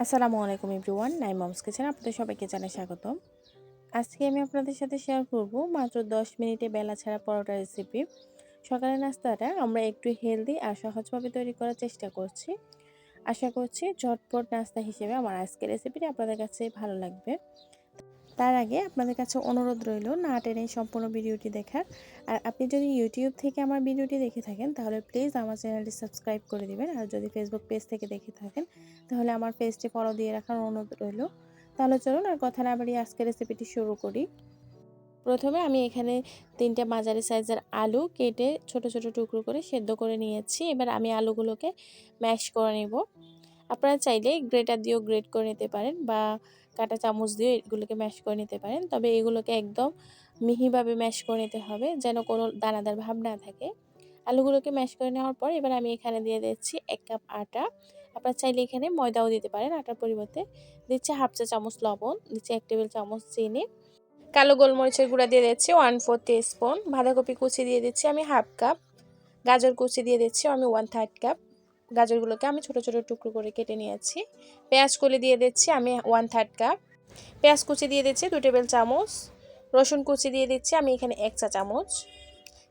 আসসালামু আলাইকুম everyone, নাইমমস kitchen আপনাদের সবাইকে জানাই স্বাগতম। আজকে আমি আপনাদের সাথে শেয়ার করব মাত্র 10 মিনিটে বেলা ছাড়া পরোটা রেসিপি। সকালের নাস্তাটা আমরা একটু হেলদি আর সহজভাবে তৈরি করার চেষ্টা করছি। আশা করছি ঝটপট নাস্তা হিসেবে আমার আজকের রেসিপিটি আপনাদের কাছে ভালো লাগবে। তার আগে আপনাদের কাছে অনুরোধ রইল না টেনে সম্পূর্ণ ভিডিওটি দেখার। আর আপনি যদি ইউটিউব থেকে আমার ভিডিওটি দেখে থাকেন তাহলে প্লিজ আমার চ্যানেলটি সাবস্ক্রাইব করে দিবেন। আর যদি ফেসবুক পেজ থেকে দেখে থাকেন তাহলে আমার পেজটি ফলো দিয়ে রাখার অনুরোধ রইল। তাহলে চলুন আর কথা না বাড়িয়ে আজকের রেসিপিটি শুরু করি। প্রথমে আমি এখানে 3টে মাঝারি সাইজের আলু কেটে ছোট ছোট টুকরো করে সেদ্ধ করে নিয়েছি। এবার আমি আলুগুলোকে ম্যাশ করে নেব। আপনারা চাইলে গ্রেটার দিয়েও গ্রেট করে নিতে পারেন বা কাঁটা চামচ দিয়ে এগুলোকে ম্যাশ করে নিতে পারেন। তবে এগুলোকে একদম মিহিভাবে ম্যাশ করে নিতে হবে যেন কোনো দানাদার ভাব না থাকে। আলুগুলোকে ম্যাশ করে নেওয়ার পর এবার আমি এখানে দিয়ে দিচ্ছি 1 কাপ আটা। আপনারা চাইলে এখানে ময়দাও দিতে পারেন আটার পরিবর্তে। দিচ্ছি হাফ চা চামচ লবণ, দিচ্ছি 1 টেবিল চামচ চিনি, কালো গোলমরিচের গুঁড়া দিয়ে দিচ্ছি 1/4 টিস্পুন, বাঁধাকপি কুচি দিয়ে দিচ্ছি আমি হাফ কাপ, গাজর কুচি দিয়ে দিচ্ছি আমি 1/3 কাপ। গাজরগুলোকে আমি ছোট ছোট টুকরো করে কেটে নিয়েছি। পেঁয়াজ কলি দিয়ে দিচ্ছি আমি 1/3 কাপ। পেঁয়াজ কুচি দিয়ে দিচ্ছি 2 টেবিল চামচ। রসুন কুচি দিয়ে দিচ্ছি আমি এখানে 1 চা চামচ।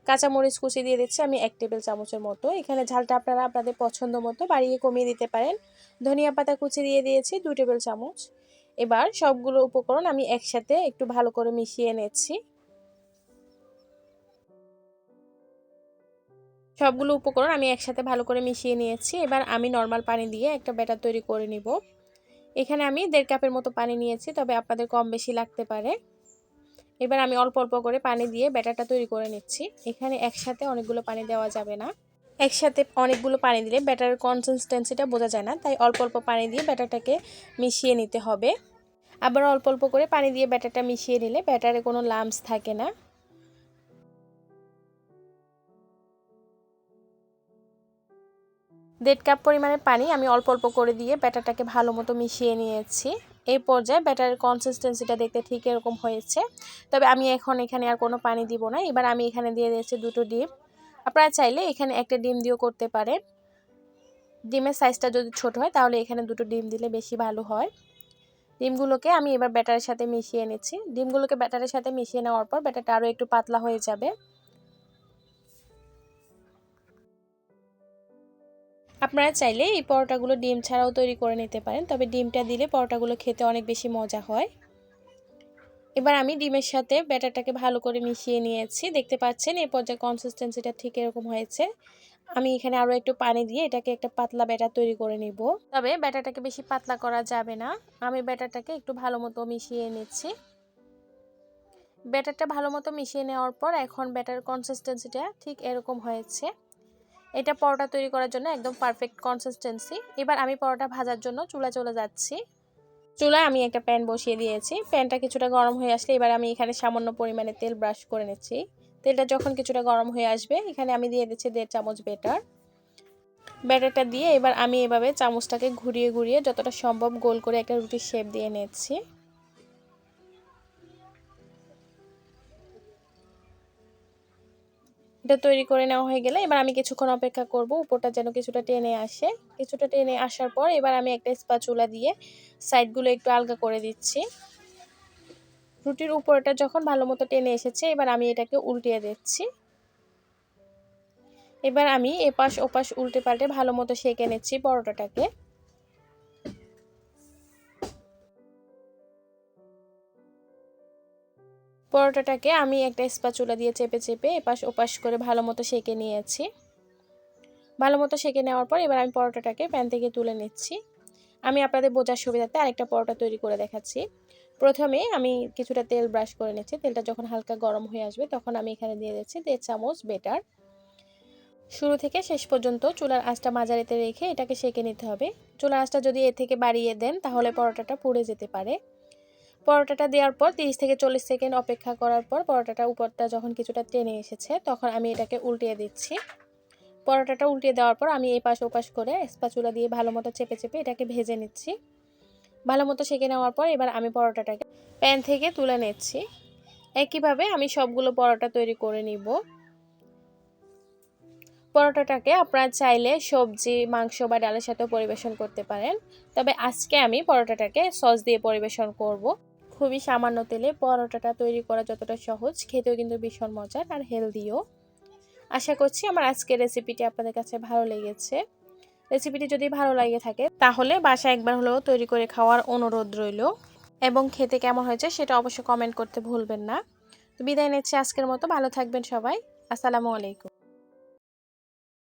কাঁচামরিচ কুচি দিয়ে দিচ্ছি আমি 1 টেবিল চামচের মতো। এখানে ঝালটা আপনারা আপনাদের পছন্দ মতো বাড়িয়ে কমিয়ে দিতে পারেন। ধনিয়া পাতা কুচি দিয়ে দিয়েছি 2 টেবিল চামচ। এবার সবগুলো উপকরণ আমি একসাথে একটু ভালো করে মিশিয়ে নিচ্ছি। সবগুলো উপকরণ আমি একসাথে ভালো করে মিশিয়ে নিয়েছি। এবার আমি নর্মাল পানি দিয়ে একটা ব্যাটার তৈরি করে নিব। এখানে আমি 1.5 কাপের মতো পানি নিয়েছি, তবে আপনাদের কম বেশি লাগতে পারে। এবার আমি অল্প অল্প করে পানি দিয়ে ব্যাটারটা তৈরি করে নিচ্ছি। এখানে একসাথে অনেকগুলো পানি দেওয়া যাবে না। একসাথে অনেকগুলো পানি দিলে ব্যাটারের কনসিস্টেন্সিটা বোঝা যায় না, তাই অল্প অল্প পানি দিয়ে ব্যাটারটাকে মিশিয়ে নিতে হবে। আবার অল্প অল্প করে পানি দিয়ে ব্যাটারটা মিশিয়ে নিলে ব্যাটারে কোনো লাম্পস থাকে না। 1.5 কাপ পরিমাণের পানি আমি অল্প অল্প করে দিয়ে ব্যাটারটাকে ভালো মতো মিশিয়ে নিয়েছি। এই পর্যায়ে ব্যাটারের কনসিস্টেন্সিটা দেখতে ঠিক এরকম হয়েছে। তবে আমি এখন এখানে আর কোনো পানি দিব না। এবার আমি এখানে দিয়ে দিয়েছি 2টো ডিম। আপনারা চাইলে এখানে একটা ডিম দিয়েও করতে পারেন। ডিমের সাইজটা যদি ছোট হয় তাহলে এখানে 2টো ডিম দিলে বেশি ভালো হয়। ডিমগুলোকে আমি এবার ব্যাটারের সাথে মিশিয়ে নিচ্ছি। ডিমগুলোকে ব্যাটারের সাথে মিশিয়ে নেওয়ার পর ব্যাটারটা আরও একটু পাতলা হয়ে যাবে। আপনারা চাইলে এই পরোটাগুলো ডিম ছাড়াও তৈরি করে নিতে পারেন, তবে ডিমটা দিলে পরোটাগুলো খেতে অনেক বেশি মজা হয়। এবার আমি ডিমের সাথে ব্যাটারটাকে ভালো করে মিশিয়ে নিয়েছি। দেখতে পাচ্ছেন এই পর্যায়ে কনসিস্টেন্সিটা ঠিক এরকম হয়েছে। আমি এখানে আরও একটু পানি দিয়ে এটাকে একটা পাতলা ব্যাটার তৈরি করে নিব। তবে ব্যাটারটাকে বেশি পাতলা করা যাবে না। আমি ব্যাটারটাকে একটু ভালো মতো মিশিয়ে নিচ্ছি। ব্যাটারটা ভালো মতো মিশিয়ে নেওয়ার পর এখন ব্যাটার কনসিস্টেন্সিটা ঠিক এরকম হয়েছে। এটা পরোটা তৈরি করার জন্য একদম পারফেক্ট কনসিস্টেন্সি। এবার আমি পরোটা ভাজার জন্য চুলায় চলে যাচ্ছি। চুলায় আমি একটা প্যান বসিয়ে দিয়েছি। প্যানটা কিছুটা গরম হয়ে আসলে এবার আমি এখানে সামান্য পরিমাণে তেল ব্রাশ করে নিচ্ছি। তেলটা যখন কিছুটা গরম হয়ে আসবে এখানে আমি দিয়ে দিচ্ছি 1.5 চামচ ব্যাটার। ব্যাটারটা দিয়ে এবার আমি এভাবে চামচটাকে ঘুরিয়ে ঘুরিয়ে যতটা সম্ভব গোল করে একটা রুটির শেপ দিয়ে নিচ্ছি। এটা তৈরি করে নেওয়া হয়ে গেলে এবার আমি কিছুক্ষণ অপেক্ষা করব উপরটা যেন কিছুটা টেনে আসে। কিছুটা টেনে আসার পর এবার আমি একটা স্প্যাচুলা দিয়ে সাইডগুলো একটু আলগা করে দিচ্ছি। রুটির উপরটা যখন ভালো মতো টেনে এসেছে এবার আমি এটাকে উল্টিয়ে দিচ্ছি। এবার আমি এপাশ ওপাশ উল্টে পাল্টে ভালো মতো সেঁকে নিচ্ছি পরোটাটাকে। পরোটাটাকে আমি একটা স্প্যাচুলা দিয়ে চেপে চেপে এপাশ ওপাশ করে ভালো মতো সেঁকে নিয়েছি। ভালো মতো সেঁকে নেওয়ার পর এবার আমি পরোটাটাকে প্যান থেকে তুলে নিচ্ছি। আমি আপনাদের বোঝার সুবিধাতে আরেকটা পরোটা তৈরি করে দেখাচ্ছি। প্রথমে আমি কিছুটা তেল ব্রাশ করে নিচ্ছি। তেলটা যখন হালকা গরম হয়ে আসবে তখন আমি এখানে দিয়ে দিচ্ছি 1.5 চামচ ব্যাটার। শুরু থেকে শেষ পর্যন্ত চুলার আঁচটা মাঝারিতে রেখে এটাকে সেঁকে নিতে হবে। চুলার আঁচটা যদি এর থেকে বাড়িয়ে দেন তাহলে পরোটাটা পুড়ে যেতে পারে। পরোটাটা দেওয়ার পর 30 থেকে 40 সেকেন্ড অপেক্ষা করার পর পরোটাটা উপরটা যখন কিছুটা টেনে এসেছে তখন আমি এটাকে উল্টিয়ে দিচ্ছি। পরোটাটা উল্টিয়ে দেওয়ার পর আমি এপাশ ওপাশ করে স্প্যাচুলা দিয়ে ভালো মতো চেপে চেপে এটাকে ভেজে নিচ্ছি। ভালো মতো সেঁকে নেওয়ার পর এবার আমি পরোটাটাকে প্যান থেকে তুলে নিচ্ছি। একইভাবে আমি সবগুলো পরোটা তৈরি করে নিব। পরোটাটাকে আপনারা চাইলে সবজি, মাংস বা ডালের সাথেও পরিবেশন করতে পারেন। তবে আজকে আমি পরোটাটাকে সস দিয়ে পরিবেশন করব। খুবই সামান্য তেলে পরোটাটা তৈরি করা যতটা সহজ, খেতেও কিন্তু ভীষণ মজার আর হেলদিও। আশা করছি আমার আজকের রেসিপিটি আপনাদের কাছে ভালো লেগেছে। রেসিপিটি যদি ভালো লাগে থাকে তাহলে বাসায় একবার হলেও তৈরি করে খাওয়ার অনুরোধ রইল, এবং খেতে কেমন হয়েছে সেটা অবশ্যই কমেন্ট করতে ভুলবেন না। তো বিদায় নিচ্ছি আজকের মতো। ভালো থাকবেন সবাই। আসসালামু আলাইকুম।